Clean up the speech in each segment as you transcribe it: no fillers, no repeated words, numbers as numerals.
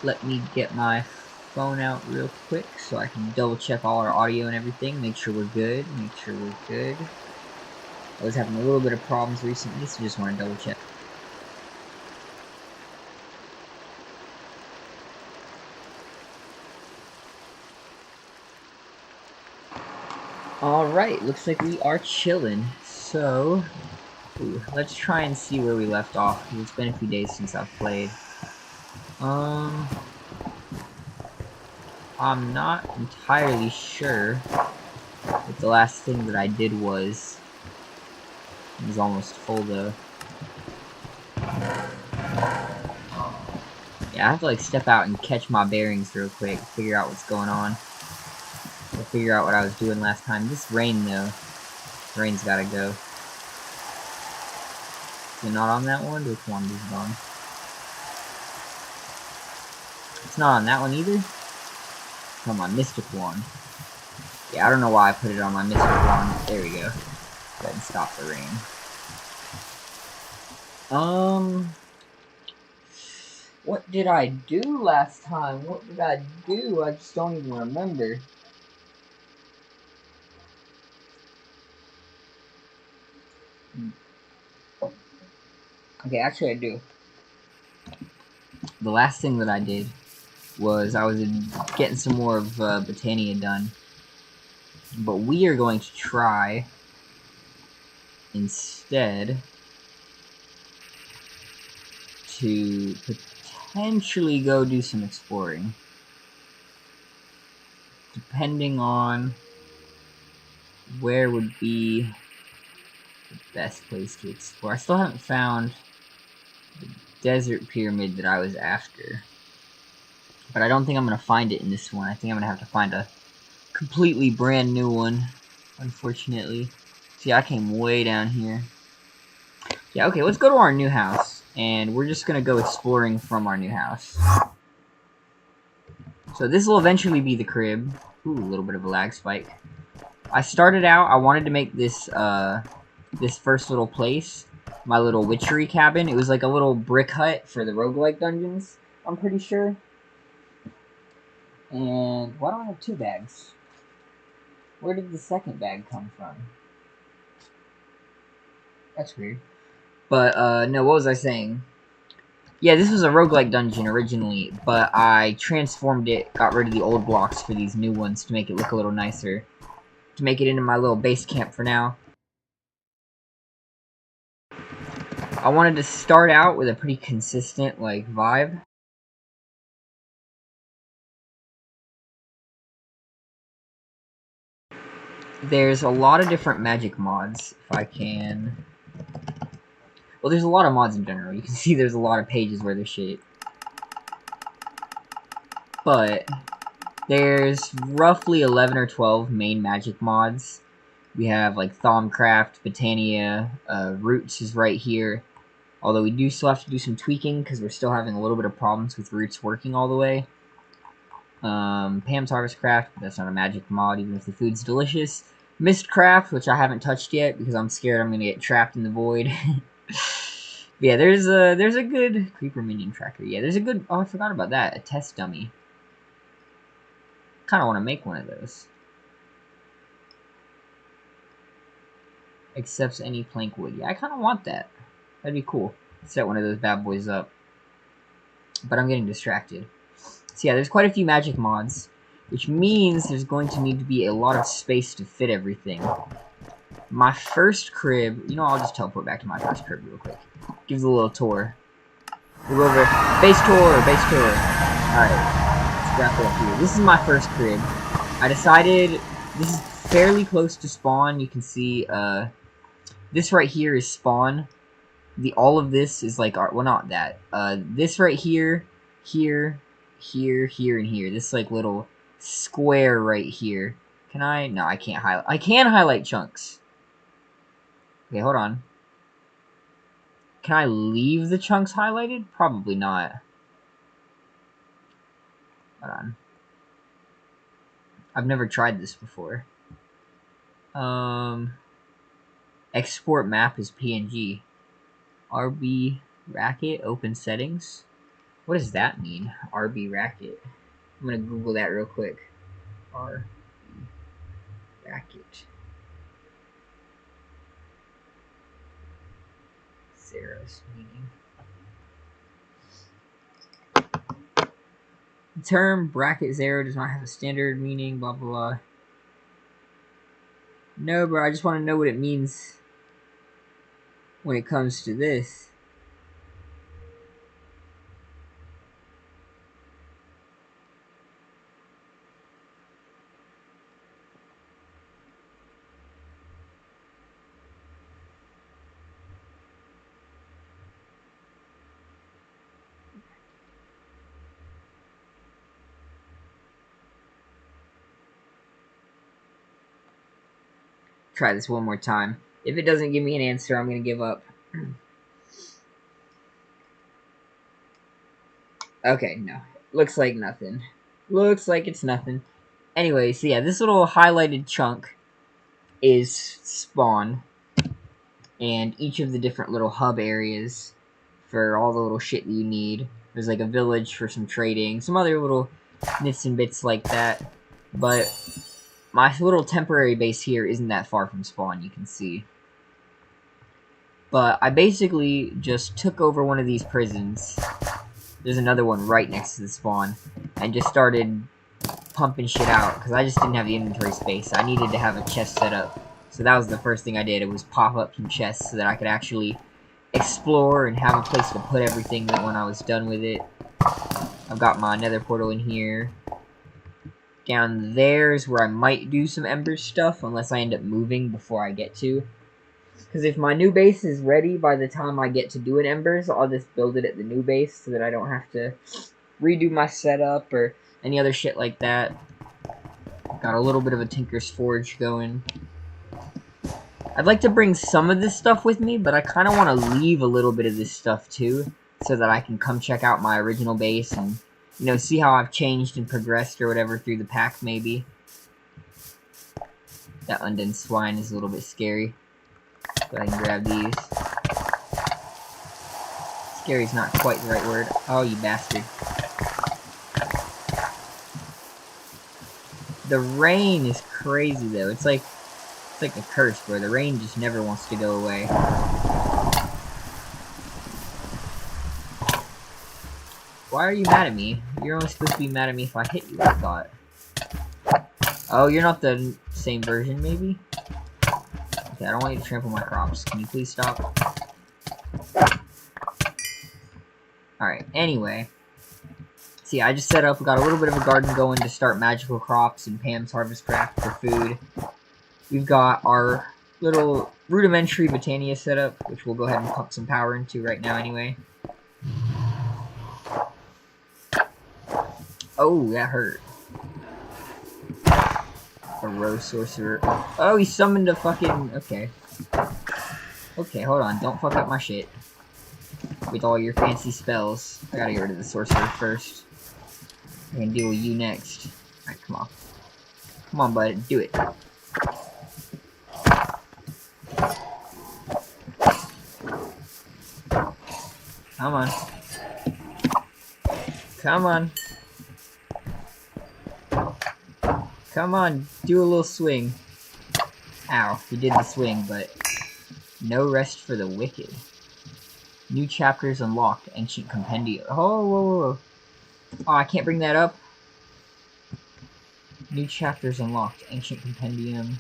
let me get my phone out real quick so I can double check all our audio and everything, make sure we're good, I was having a little bit of problems recently, so just want to double check. Alright, looks like we are chilling. So, let's try and see where we left off, because it's been a few days since I've played. I'm not entirely sure what the last thing that I did was. It was almost full though. Yeah, I have to like step out and catch my bearings real quick, figure out what's going on. Or figure out what I was doing last time. This rain though. Rain's gotta go. Is it not on that one? Which one is it on? It's not on that one either? It's on my Mystic one. Yeah, I don't know why I put it on my Mystic one. There we go. Go ahead and stop the rain. What did I do last time? What did I do? I just don't even remember. Okay, actually I do. The last thing that I did was I was getting some more of Britannia done. But we are going to try instead to potentially go do some exploring. Depending on where would be the best place to explore. I still haven't found the desert pyramid that I was after. But I don't think I'm going to find it in this one. I think I'm going to have to find a completely brand new one, unfortunately. See, I came way down here. Yeah, okay, let's go to our new house. And we're just going to go exploring from our new house. So this will eventually be the crib. Ooh, a little bit of a lag spike. I started out, I wanted to make this, this first little place my little witchery cabin. It was like a little brick hut for the roguelike dungeons, I'm pretty sure. And why don't I have two bags? Where did the second bag come from? That's weird. But, no, what was I saying? Yeah, this was a roguelike dungeon originally, but I transformed it, got rid of the old blocks for these new ones to make it look a little nicer. To make it into my little base camp for now. I wanted to start out with a pretty consistent, like, vibe. There's a lot of different magic mods, if I can... Well, there's a lot of mods in general. You can see there's a lot of pages where there's shit. But there's roughly 11 or 12 main magic mods. We have, like, Thaumcraft, Britannia, Roots is right here. Although we do still have to do some tweaking, because we're still having a little bit of problems with Roots working all the way. Pam's Harvest Craft, but that's not a magic mod, even if the food's delicious. Mistcraft, which I haven't touched yet, because I'm scared I'm gonna get trapped in the void. Yeah, there's a good creeper minion tracker. Yeah, there's a good... Oh, I forgot about that. A test dummy. Kind of want to make one of those. Accepts any plank wood. Yeah, I kind of want that. That'd be cool. Set one of those bad boys up. But I'm getting distracted. So yeah, there's quite a few magic mods, which means there's going to need to be a lot of space to fit everything. My first crib... You know, I'll just teleport back to my first crib real quick. Gives a little tour. We'll go over... Base tour! Base tour! Alright. Let's wrap it up here. This is my first crib. I decided... This is fairly close to spawn. You can see, this right here is spawn. All of this is like... Well, not that. This right here, here, here, here, and here. This, like, little square right here. Can I? No, I can't highlight. I can highlight chunks. Okay, hold on. Can I leave the chunks highlighted? Probably not. Hold on. I've never tried this before. Export map is PNG. RB Racket, open settings. What does that mean? RB Racket. I'm gonna Google that real quick. RB Racket. Sarah's meaning. The term bracket zero does not have a standard meaning, blah blah blah. No, bro, I just want to know what it means when it comes to this. Try this one more time. If it doesn't give me an answer, I'm going to give up. Okay, no. Looks like nothing. Looks like it's nothing. Anyway, so yeah, this little highlighted chunk is spawn. And each of the different little hub areas for all the little shit that you need. There's like a village for some trading. Some other little nits and bits like that. But my little temporary base here isn't that far from spawn, you can see. But I basically just took over one of these prisons. There's another one right next to the spawn. And just started pumping shit out. Because I just didn't have the inventory space. I needed to have a chest set up. So that was the first thing I did. It was pop up some chests so that I could actually explore and have a place to put everything when I was done with it. I've got my nether portal in here. Down there is where I might do some ember stuff, unless I end up moving before I get to. Because if my new base is ready by the time I get to doing embers, I'll just build it at the new base so that I don't have to redo my setup or any other shit like that. Got a little bit of a Tinker's Forge going. I'd like to bring some of this stuff with me, but I kind of want to leave a little bit of this stuff too, so that I can come check out my original base and, you know, see how I've changed and progressed or whatever through the pack, maybe. That undone swine is a little bit scary. Go ahead and grab these. Scary's not quite the right word. Oh, you bastard. The rain is crazy, though. It's like a curse, bro. The rain just never wants to go away. Why are you mad at me? You're only supposed to be mad at me if I hit you, I thought. Oh, you're not the same version, maybe? Okay, I don't want you to trample my crops. Can you please stop? Alright, anyway. See, I just set up, we got a little bit of a garden going to start magical crops and Pam's Harvest Craft for food. We've got our little rudimentary Botania setup, which we'll go ahead and pump some power into right now anyway. Oh, that hurt. A rose sorcerer. Oh, he summoned a fucking... Okay. Okay, hold on. Don't fuck up my shit. With all your fancy spells. I gotta get rid of the sorcerer first. I'm gonna deal with you next. Alright, come on. Come on, bud. Do it. Come on. Come on. Come on, do a little swing. Ow, he did the swing, but no rest for the wicked. New chapters unlocked, Ancient Compendium. Oh, whoa, whoa, whoa. Oh, I can't bring that up. New chapters unlocked, Ancient Compendium.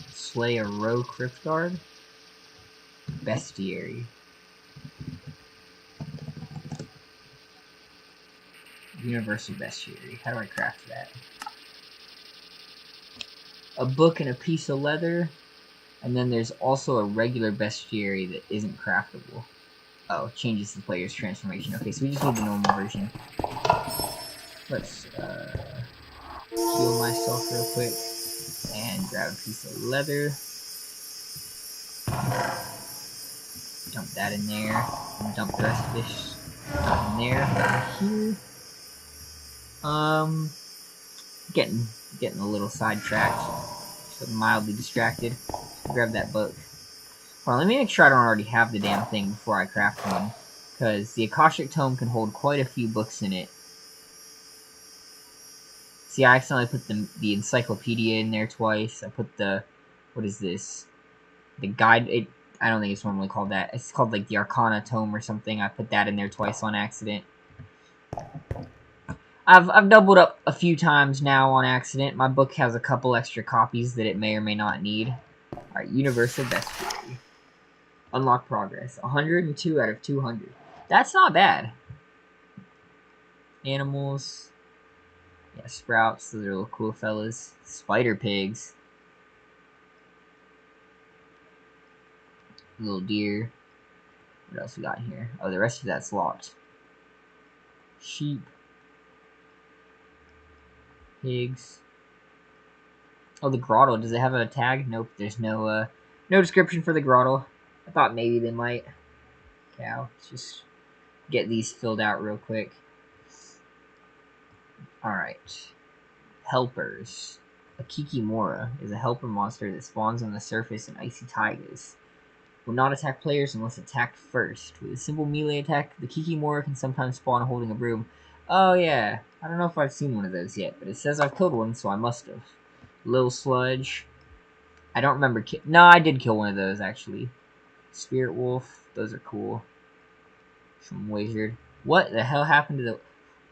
Slay a row crypt guard. Bestiary. Universal bestiary. How do I craft that? A book and a piece of leather. And then there's also a regular bestiary that isn't craftable. Oh, changes the player's transformation. Okay, so we just need the normal version. Let's heal myself real quick. And grab a piece of leather. Dump that in there. And dump the rest of this in there. Here. Getting a little sidetracked. So mildly distracted. Grab that book. Hold on, let me make sure I don't already have the damn thing before I craft one. Because the Akashic Tome can hold quite a few books in it. See, I accidentally put the encyclopedia in there twice. I put the... What is this? The guide... I don't think it's normally called that. It's called, like, the Arcana Tome or something. I put that in there twice on accident. I've doubled up a few times now on accident. My book has a couple extra copies that it may or may not need. Alright, Universal Bestiary. Unlock progress. 102 out of 200. That's not bad. Animals. Yeah, sprouts. Those are little cool fellas. Spider pigs. Little deer. What else we got here? Oh, the rest of that's locked. Sheep. Pigs. Oh, the grotto. Does it have a tag? Nope. There's no description for the grotto. I thought maybe they might. Cow. Let's just get these filled out real quick. Alright. Helpers. A Kikimora is a helper monster that spawns on the surface in icy taigas. Will not attack players unless attacked first. With a simple melee attack, the Kikimora can sometimes spawn holding a broom. Oh yeah. I don't know if I've seen one of those yet, but it says I've killed one, so I must have. Lil Sludge. I don't remember no, I did kill one of those, actually. Spirit Wolf. Those are cool. Some wizard. What the hell happened to the...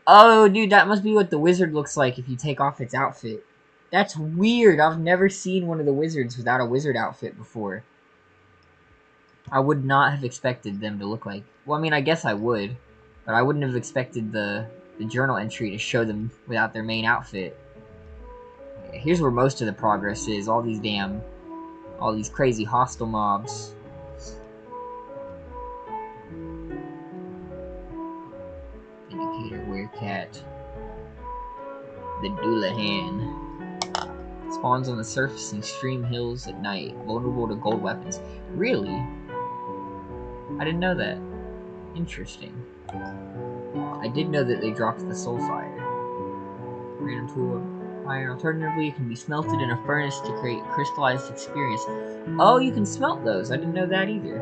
Oh, dude, that must be what the wizard looks like if you take off its outfit. That's weird. I've never seen one of the wizards without a wizard outfit before. I would not have expected them to look like... Well, I mean, I guess I would. But I wouldn't have expected the journal entry to show them without their main outfit. Yeah, here's where most of the progress is. All these crazy hostile mobs. Indicator, Werecat. The Doulahan. Spawns on the surface in extreme hills at night, vulnerable to gold weapons. Really? I didn't know that. Interesting. I did know that they dropped the soul fire. Random tool of iron. Alternatively, it can be smelted in a furnace to create crystallized experience. Oh, you can smelt those. I didn't know that either.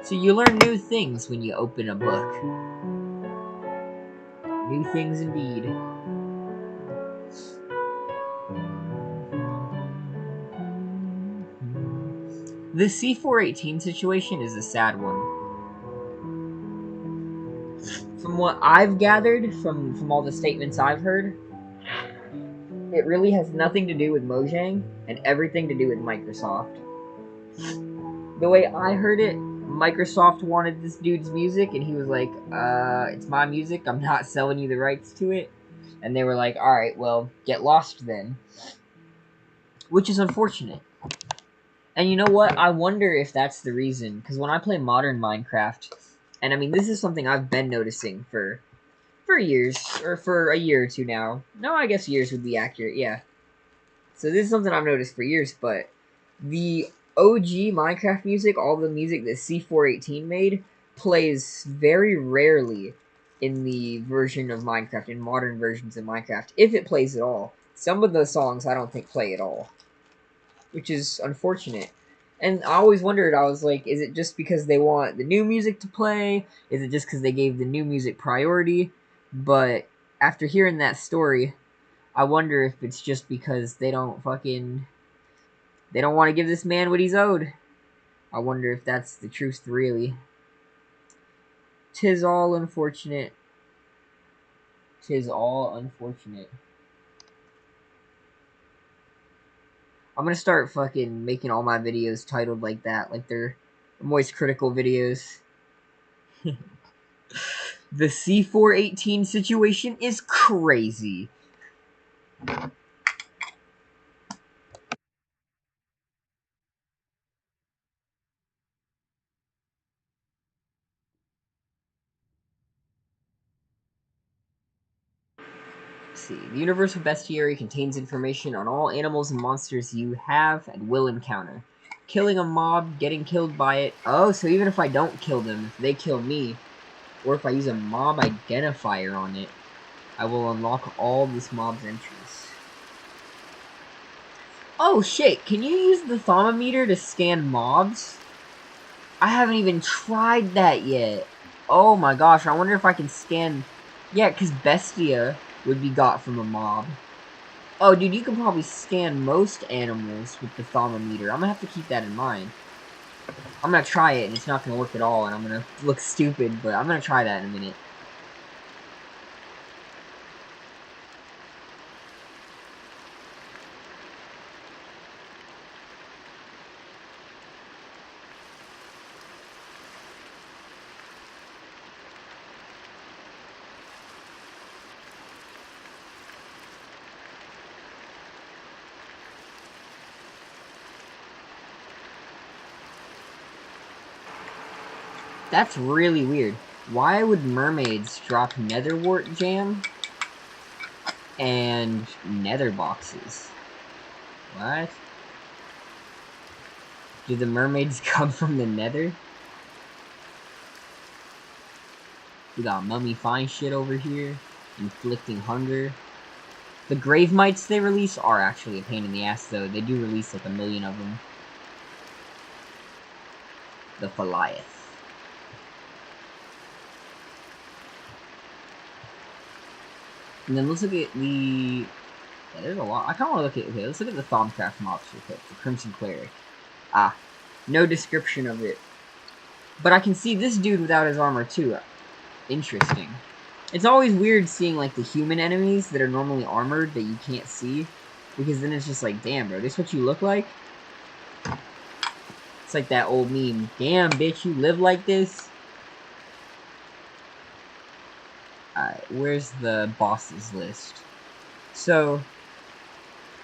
So you learn new things when you open a book. New things indeed. The C418 situation is a sad one. From what I've gathered, from all the statements I've heard, it really has nothing to do with Mojang and everything to do with Microsoft. The way I heard it, Microsoft wanted this dude's music, and he was like, it's my music, I'm not selling you the rights to it. And they were like, alright, well, get lost then. Which is unfortunate. And you know what? I wonder if that's the reason. Because when I play modern Minecraft, and I mean, this is something I've been noticing for years, or for a year or two now. No, I guess years would be accurate, yeah. So this is something I've noticed for years, but the OG Minecraft music, all the music that C418 made, plays very rarely in the version of Minecraft, in modern versions of Minecraft, if it plays at all. Some of the songs I don't think play at all, which is unfortunate. And I always wondered, I was like, is it just because they want the new music to play? Is it just because they gave the new music priority? But after hearing that story, I wonder if it's just because they don't want to give this man what he's owed. I wonder if that's the truth, really. 'Tis all unfortunate. 'Tis all unfortunate. I'm gonna start fucking making all my videos titled like that, like they're Moist Critical videos. The C418 situation is crazy. Let's see. The Universal Bestiary contains information on all animals and monsters you have and will encounter. Killing a mob, getting killed by it. Oh, so even if I don't kill them, if they kill me, or if I use a mob identifier on it, I will unlock all this mob's entries. Oh shit, can you use the thermometer to scan mobs? I haven't even tried that yet. Oh my gosh, I wonder if I can scan... Yeah, because Bestia would be got from a mob. Oh, dude, you can probably scan most animals with the thermometer. I'm gonna have to keep that in mind. I'm gonna try it, and it's not gonna work at all, and I'm gonna look stupid, but I'm gonna try that in a minute. That's really weird. Why would mermaids drop netherwort jam and nether boxes? What? Do the mermaids come from the nether? We got mummy fine shit over here. Inflicting hunger. The grave mites they release are actually a pain in the ass, though. They do release like 1 million of them. The Phaliath. And then let's look at the... Yeah, there's a lot. I kind of want to look at... Okay, let's look at the Thaumcraft mobs real quick. The Crimson Cleric. Ah. No description of it. But I can see this dude without his armor, too. Interesting. It's always weird seeing, like, the human enemies that are normally armored that you can't see. Because then it's just like, damn, bro, this what you look like? It's like that old meme. Damn, bitch, you live like this? Alright, where's the bosses list? So,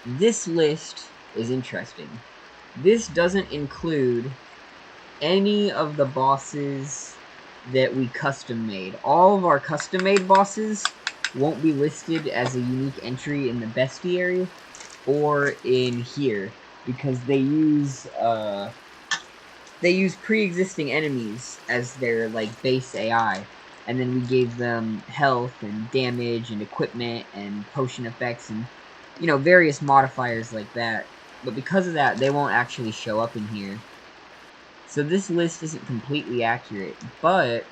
this list is interesting. This doesn't include any of the bosses that we custom made. All of our custom made bosses won't be listed as a unique entry in the bestiary or in here because they use pre-existing enemies as their like base AI, and then we gave them health and damage and equipment and potion effects and various modifiers like that. But because of that, they won't actually show up in here. So this list isn't completely accurate, but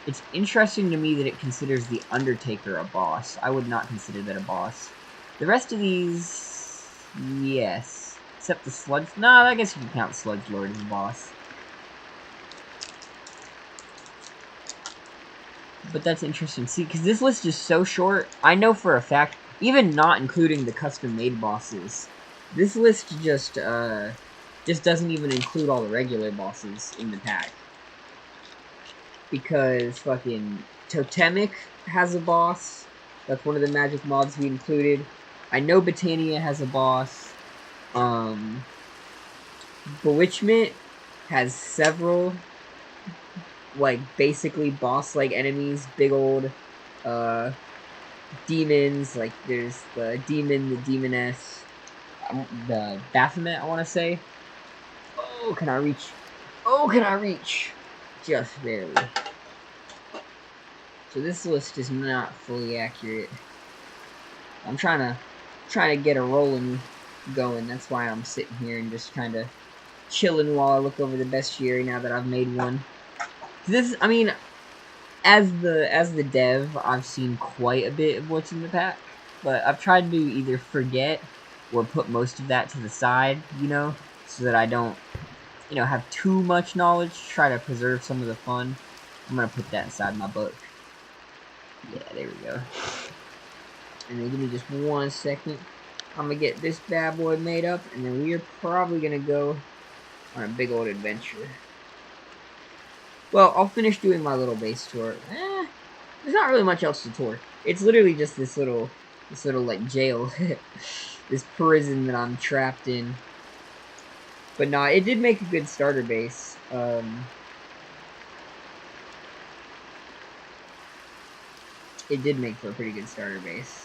it's interesting to me that it considers the Undertaker a boss. I would not consider that a boss. The rest of these, yes. Except the Sludge... No, I guess you can count Sludge Lord as a boss. But that's interesting. See, because this list is so short, I know for a fact, even not including the custom-made bosses, this list just doesn't even include all the regular bosses in the pack. Because fucking Totemic has a boss. That's one of the magic mods we included. I know Botania has a boss. Bewitchment has several, like, basically boss-like enemies. Big old, demons. Like, there's the demon, the demoness, the Baphomet, I want to say. Oh, can I reach? Oh, can I reach? Just barely. So this list is not fully accurate. I'm trying to get a rolling going. That's why I'm sitting here and just kind of chilling while I look over the bestiary now that I've made one. This, I mean, as the dev, I've seen quite a bit of what's in the pack, but I've tried to either forget or put most of that to the side, so that I don't, have too much knowledge. Try to preserve some of the fun. I'm gonna put that inside my book. Yeah, there we go. And then give me just 1 second. I'm gonna get this bad boy made up, and then we are probably gonna go on a big old adventure. Well, I'll finish doing my little base tour. There's not really much else to tour. It's literally just this little like jail, this prison that I'm trapped in. But nah, it did make a good starter base. It did make for a pretty good starter base.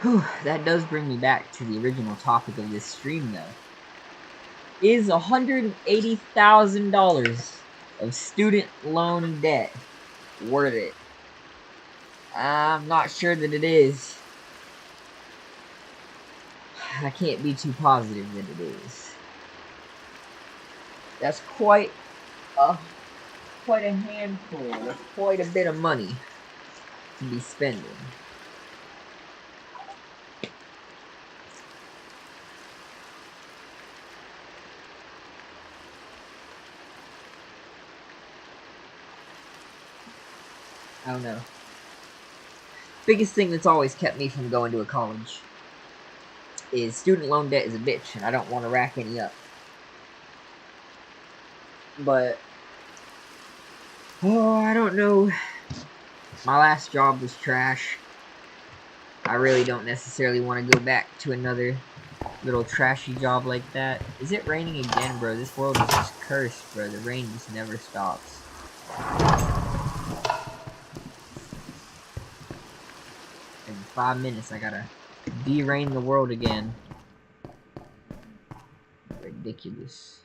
Whew, that does bring me back to the original topic of this stream, though. Is $180,000 of student loan debt worth it? I'm not sure that it is. I can't be too positive that it is. That's quite a handful. That's quite a bit of money to be spending. I don't know. Biggest thing that's always kept me from going to a college is student loan debt is a bitch, and I don't want to rack any up. But I don't know. My last job was trash. I really don't necessarily want to go back to another little trashy job like that. Is it raining again, bro? This world is just cursed, bro. The rain just never stops. In 5 minutes, I gotta de-rain the world again. Ridiculous.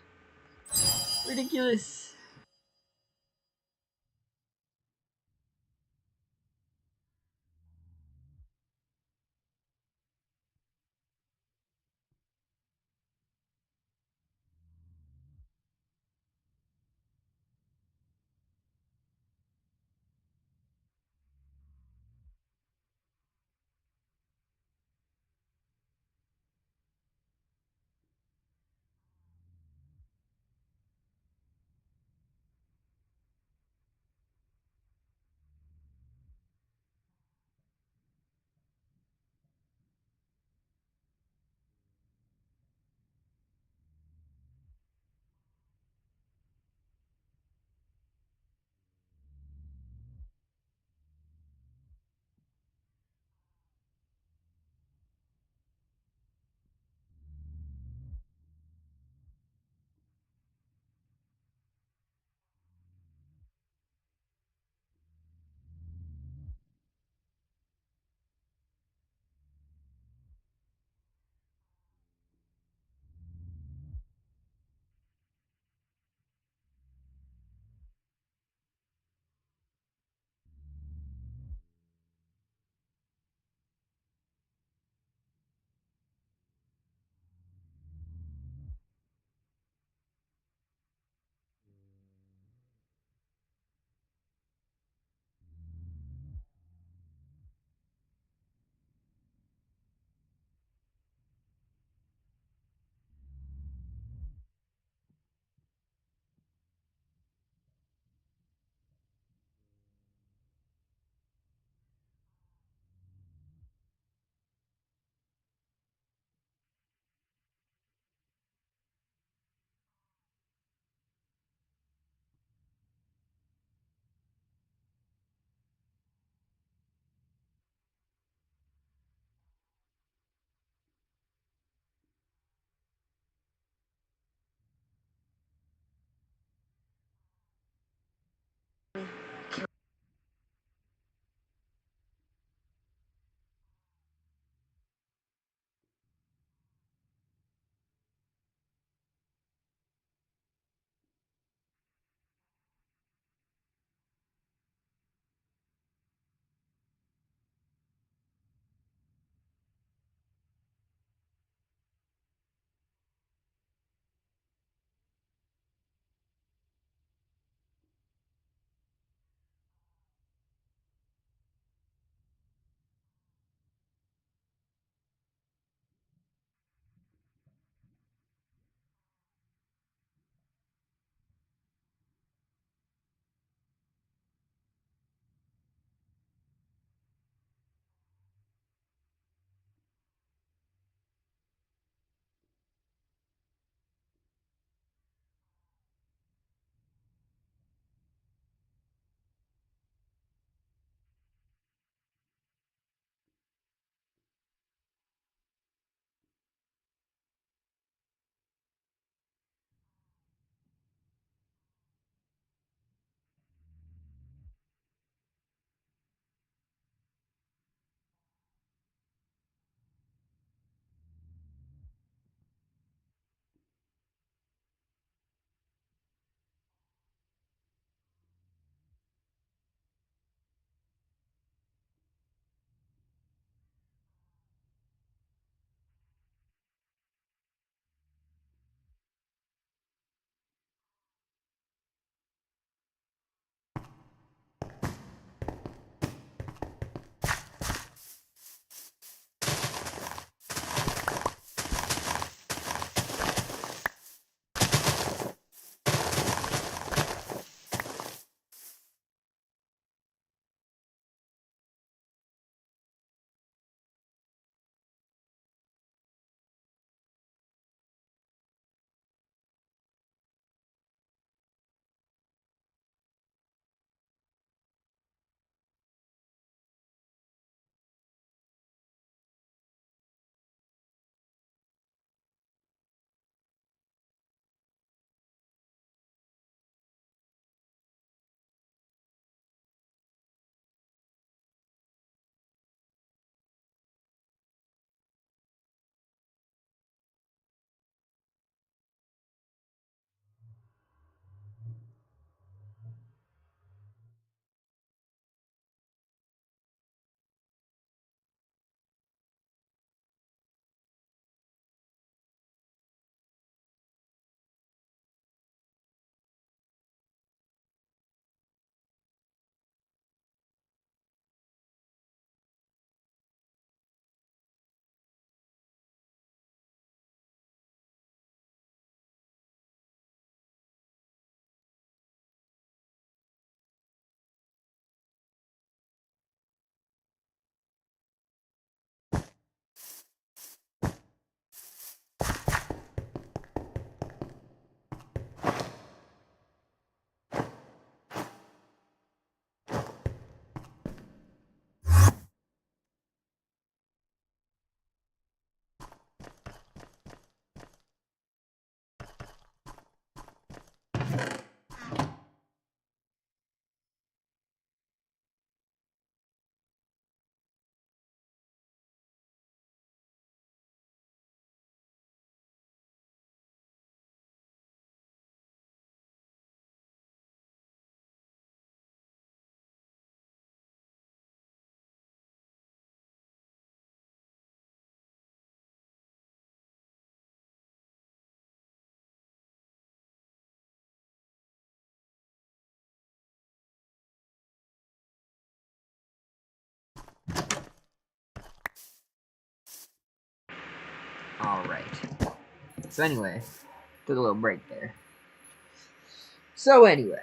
Ridiculous. Alright. So anyway, took a little break there. So anyway,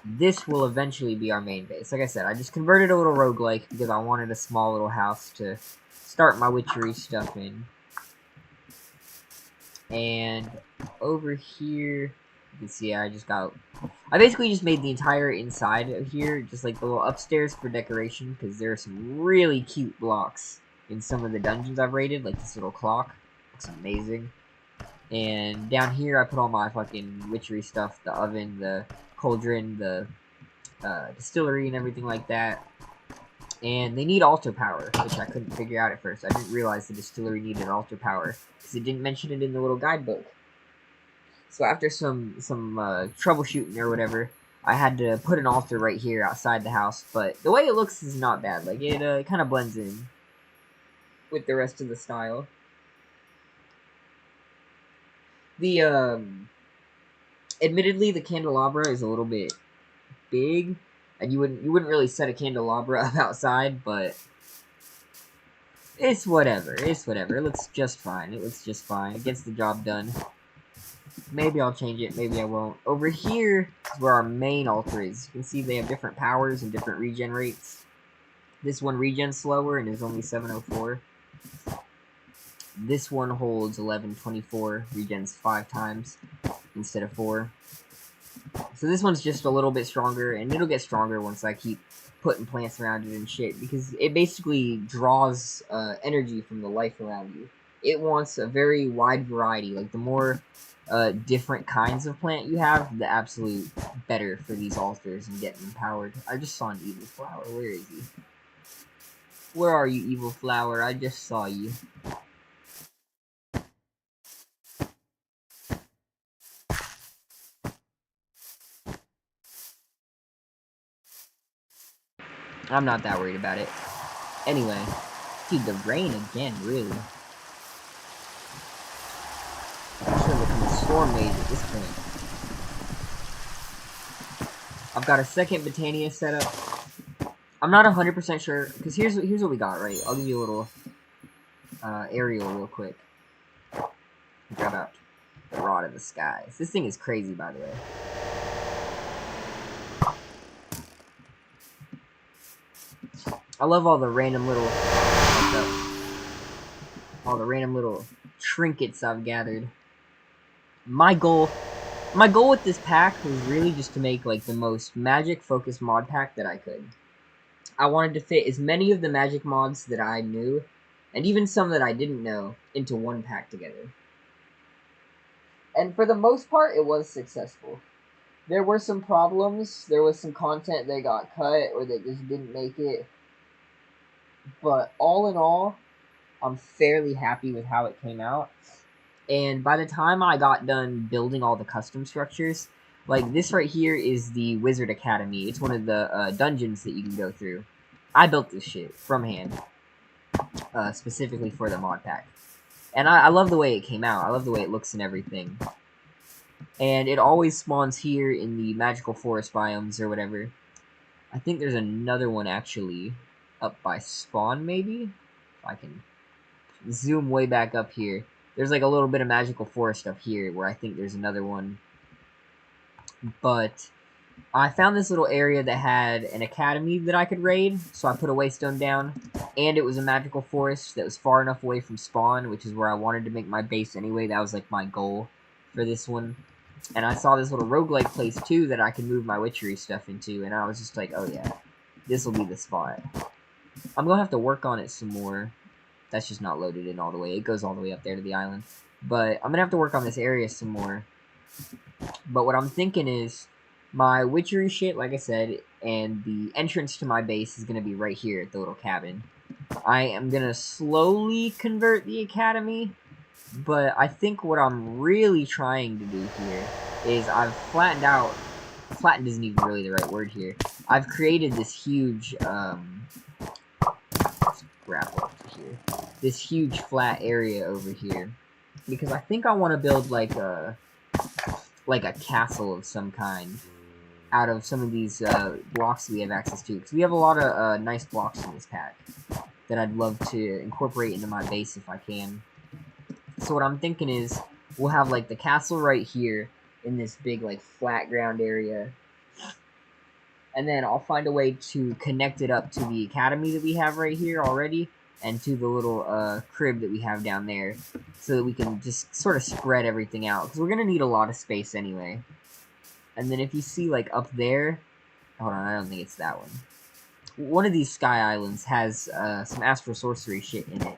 this will eventually be our main base. Like I said, I just converted a little roguelike because I wanted a small little house to start my witchery stuff in. And over here, you can see I basically just made the entire inside of here, just like the little upstairs for decoration, because there are some really cute blocks in some of the dungeons I've raided, like this little clock. Looks amazing. And down here I put all my fucking witchery stuff, the oven, the cauldron, the distillery, and everything like that. And they need altar power, which I couldn't figure out at first. I didn't realize the distillery needed altar power, because it didn't mention it in the little guidebook. So after some troubleshooting or whatever, I had to put an altar right here outside the house. But the way it looks is not bad. Like, it kind of blends in with the rest of the style. The, admittedly, the candelabra is a little bit big, and you wouldn't really set a candelabra up outside, but it's whatever. It's whatever. It looks just fine. It looks just fine. It gets the job done. Maybe I'll change it. Maybe I won't. Over here is where our main altar is. You can see they have different powers and different regen rates. This one regens slower and is only 704. This one holds 1124, regens 5 times instead of 4. So this one's just a little bit stronger, and it'll get stronger once I keep putting plants around it and shit, because it basically draws energy from the life around you. It wants a very wide variety. Like, the more different kinds of plant you have, the absolute better for these altars and getting them powered. I just saw an evil flower. Where is he? Where are you, evil flower? I just saw you. I'm not that worried about it. Anyway, dude, the rain again, really. I'm sure looking a storm maze at this point. I've got a second Botania set up. I'm not 100% sure, because here's what we got, right? I'll give you a little aerial real quick. Grab out the Rod of the Skies. This thing is crazy, by the way. I love all the random little trinkets I've gathered. My goal with this pack was really just to make like the most magic focused mod pack that I could. I wanted to fit as many of the magic mods that I knew, and even some that I didn't know, into one pack together. And for the most part, it was successful. There were some problems. There was some content that got cut or that just didn't make it. But all in all, I'm fairly happy with how it came out. And by the time I got done building all the custom structures, like this right here is the Wizard Academy. It's one of the dungeons that you can go through. I built this shit from hand, specifically for the mod pack. And I love the way it came out. I love the way it looks and everything. And it always spawns here in the magical forest biomes or whatever. I think there's another one actually up by spawn, maybe? If I can zoom way back up here. There's like a little bit of magical forest up here where I think there's another one. But I found this little area that had an academy that I could raid, so I put a waystone down, and it was a magical forest that was far enough away from spawn, which is where I wanted to make my base anyway. That was like my goal for this one. And I saw this little roguelike place too that I could move my witchery stuff into, and I was just like, oh yeah, this will be the spot. I'm gonna have to work on it some more. That's just not loaded in all the way. It goes all the way up there to the island. But I'm gonna have to work on this area some more. But what I'm thinking is, my witchery shit, like I said, and the entrance to my base is gonna be right here at the little cabin. I am gonna slowly convert the academy, but I think what I'm really trying to do here is I've flattened out... Flattened isn't even really the right word here. I've created this huge, this huge flat area over here, because I think I want to build like a castle of some kind out of some of these blocks that we have access to, because we have a lot of nice blocks in this pack that I'd love to incorporate into my base if I can. So what I'm thinking is, we'll have, like, the castle right here in this big, like, flat ground area. And then I'll find a way to connect it up to the academy that we have right here already, and to the little crib that we have down there, so that we can just sort of spread everything out, because we're going to need a lot of space anyway. And then if you see, like, up there, hold on, I don't think it's that one. One of these sky islands has some astral sorcery shit in it.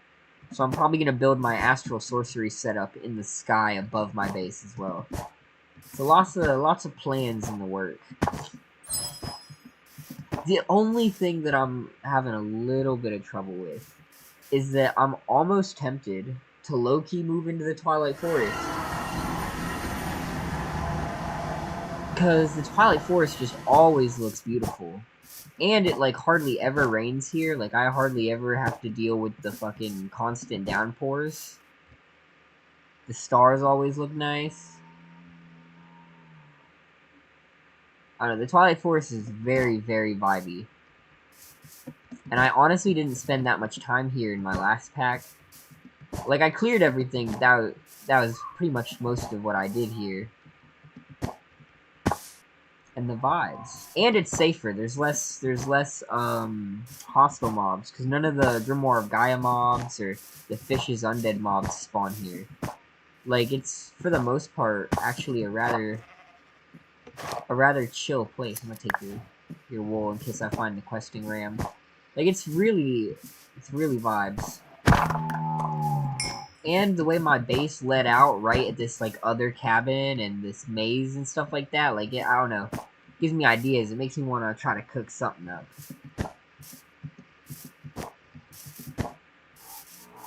So I'm probably going to build my astral sorcery setup in the sky above my base as well. So lots of plans in the work. The only thing that I'm having a little bit of trouble with is that I'm almost tempted to low-key move into the Twilight Forest. Because the Twilight Forest just always looks beautiful. And it, like, hardly ever rains here. Like, I hardly ever have to deal with the fucking constant downpours. The stars always look nice. I don't know, the Twilight Forest is very, very vibey. And I honestly didn't spend that much time here in my last pack. Like, I cleared everything. That was pretty much most of what I did here. And the vibes. And it's safer. There's less hostile mobs, because none of the Grimoire of Gaia mobs or the Fish's undead mobs spawn here. Like, it's, for the most part, actually a rather chill place. I'm gonna take your wool in case I find the questing ram. Like, it's really vibes. And the way my base led out right at this, like, other cabin and this maze and stuff like that, like, I don't know. It gives me ideas. It makes me want to try to cook something up.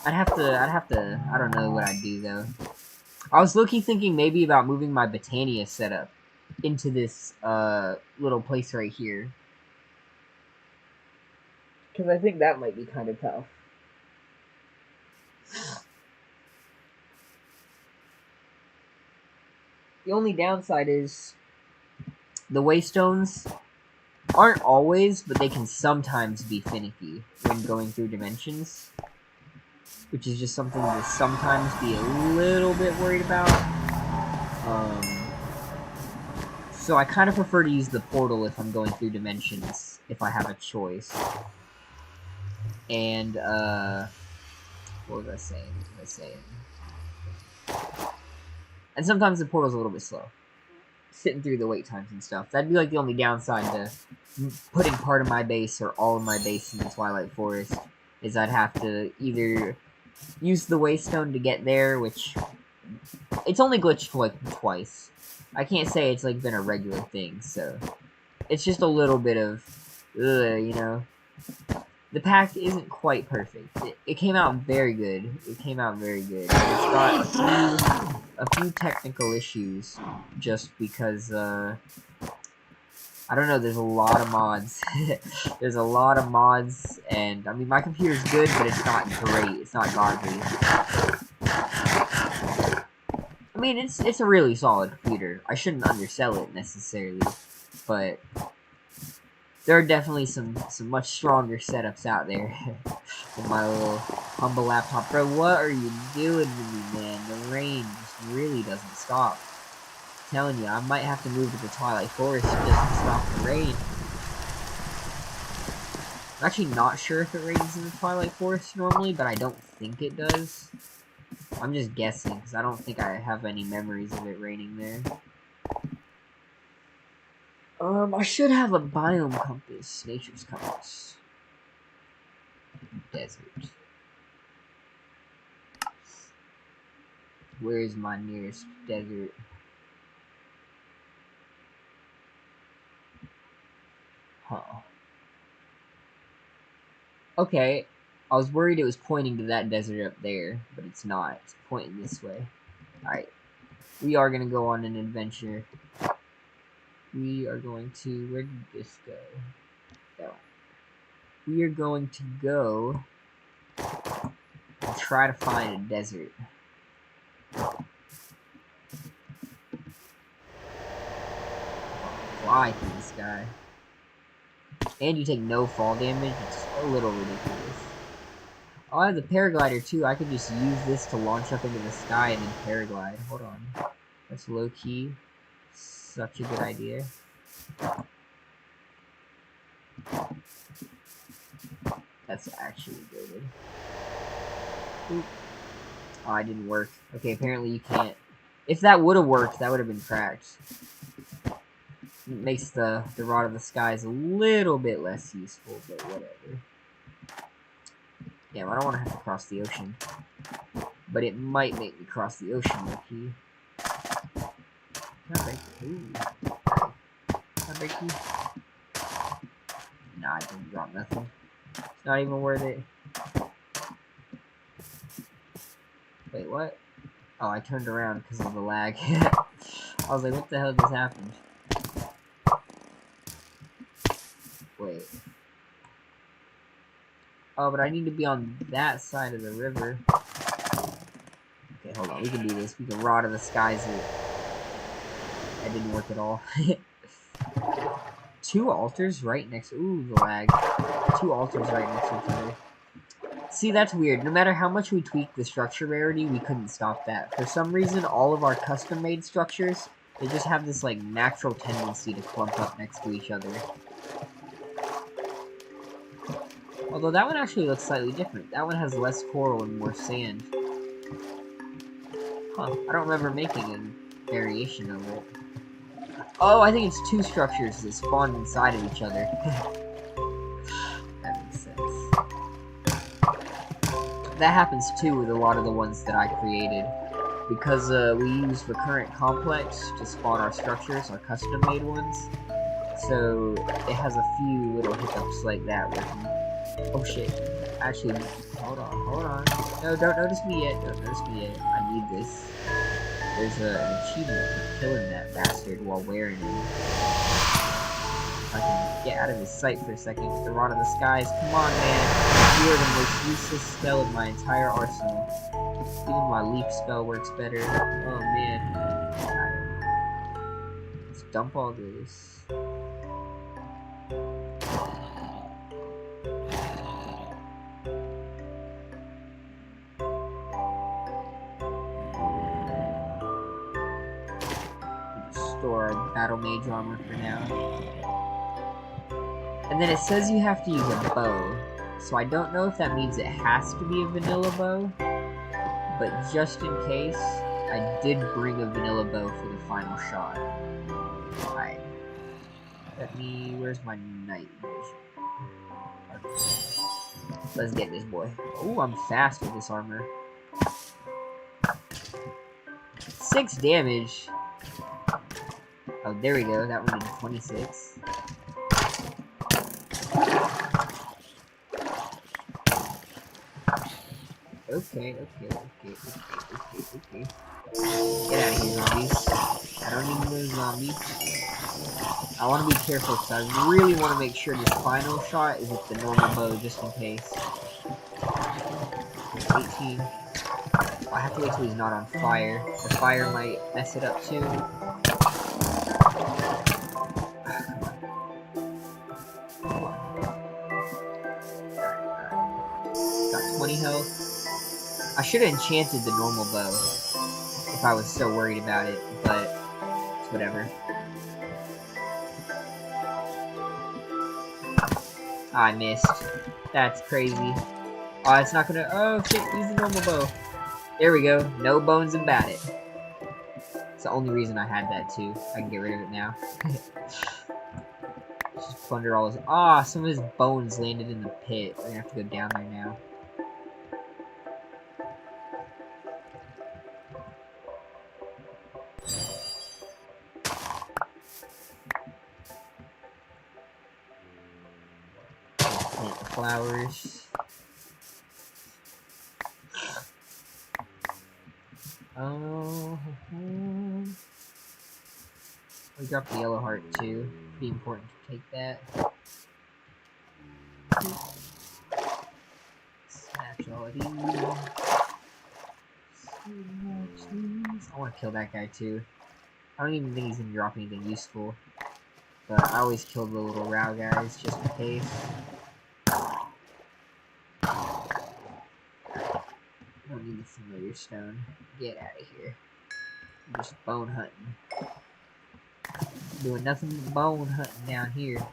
I'd have to, I don't know what I'd do, though. I was low-key thinking maybe about moving my Botania setup into this, little place right here. Because I think that might be kind of tough. The only downside is the waystones aren't always, but they can sometimes be finicky when going through dimensions. Which is just something to sometimes be a little bit worried about. So I kind of prefer to use the portal if I'm going through dimensions, if I have a choice. And, what was I saying? And sometimes the portal's a little bit slow. Sitting through the wait times and stuff. That'd be like the only downside to putting part of my base or all of my base in the Twilight Forest. Is I'd have to either use the waystone to get there, which it's only glitched like twice. I can't say it's like been a regular thing, so it's just a little bit of, you know. The pack isn't quite perfect. It came out very good. It's got a few technical issues, just because, I don't know, there's a lot of mods. There's a lot of mods, and, I mean, my computer's good, but it's not great. It's not godly. I mean, it's a really solid computer. I shouldn't undersell it, necessarily, but there are definitely some much stronger setups out there than my little humble laptop. Bro, what are you doing to me, man? The rain just really doesn't stop. I'm telling you, I might have to move to the Twilight Forest just to stop the rain. I'm actually not sure if it rains in the Twilight Forest normally, but I don't think it does. I'm just guessing, because I don't think I have any memories of it raining there. I should have a biome compass, nature's compass. Desert. Where is my nearest desert? Huh. Okay, I was worried it was pointing to that desert up there, but it's not. It's pointing this way. Alright. We are gonna go on an adventure. We are going to... Where did this go? No. We are going to go and try to find a desert. Fly through the sky. And you take no fall damage. It's a little ridiculous. Oh, I have the paraglider too. I could just use this to launch up into the sky and then paraglide. Hold on. That's low key. Such a good idea. That's actually good. Oop. Oh, it didn't work. Okay, apparently you can't. If that would have worked, that would have been cracked. It makes the Rod of the Skies a little bit less useful, but whatever. Yeah, I don't want to have to cross the ocean. But it might make me cross the ocean, low-key. Can I break? Ooh. Can I break you? Nah, I didn't drop nothing. It's not even worth it. Wait, what? Oh, I turned around because of the lag. I was like, what the hell just happened? Wait. Oh, but I need to be on that side of the river. Okay, hold on. We can do this. We can Rod of the Skies it. That didn't work at all. 2 altars right next... Ooh, the lag. 2 altars right next to each other. See, that's weird. No matter how much we tweaked the structure rarity, we couldn't stop that. For some reason, all of our custom-made structures, they just have this, like, natural tendency to clump up next to each other. Although that one actually looks slightly different. That one has less coral and more sand. Huh. I don't remember making a variation of it. Oh, I think it's 2 structures that spawn inside of each other. That makes sense. That happens too with a lot of the ones that I created. Because we use recurrent complex to spawn our structures, our custom-made ones. So it has a few little hiccups like that working. Oh shit. Actually, hold on. No, don't notice me yet. I need this. There's an achievement for killing that bastard while wearing him. If I can get out of his sight for a second with the Rod of the Skies. Come on, man. You are the most useless spell in my entire arsenal. Even my leap spell works better. Oh, man. Alright. Let's dump all this. Store our battle mage armor for now. And then it says you have to use a bow. So I don't know if that means it has to be a vanilla bow. But just in case, I did bring a vanilla bow for the final shot. Alright. Where's my night vision? Okay. Let's get this boy. Oh, I'm fast with this armor. 6 damage. Oh, there we go. That one did 26. Okay. Get out of here, zombies. I don't need no zombies. I want to be careful because I really want to make sure this final shot is with the normal bow just in case. 18. I have to wait till he's not on fire. The fire might mess it up too. Got 20 health. I should have enchanted the normal bow if I was so worried about it, but it's whatever. I missed. That's crazy. Oh, it's not gonna... Oh, shit, use the normal bow. There we go. No bones about it. It's the only reason I had that, too. I can get rid of it now. Just plunder all his... Ah, some of his bones landed in the pit. We're gonna have to go down there now. Plant the flowers. Oh, we dropped the yellow heart too. Pretty important to take that. Snatch all of these. I want to kill that guy too. I don't even think he's gonna drop anything useful. But I always kill the little row guys just in case. familiar stone. Get out of here. I'm just bone hunting. Doing nothing but bone hunting down here.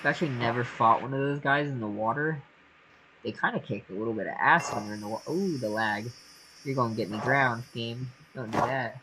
I've actually never fought one of those guys in the water. They kind of kicked a little bit of ass when you're in the water. Ooh, the lag. You're gonna get me drowned, game. Don't do that.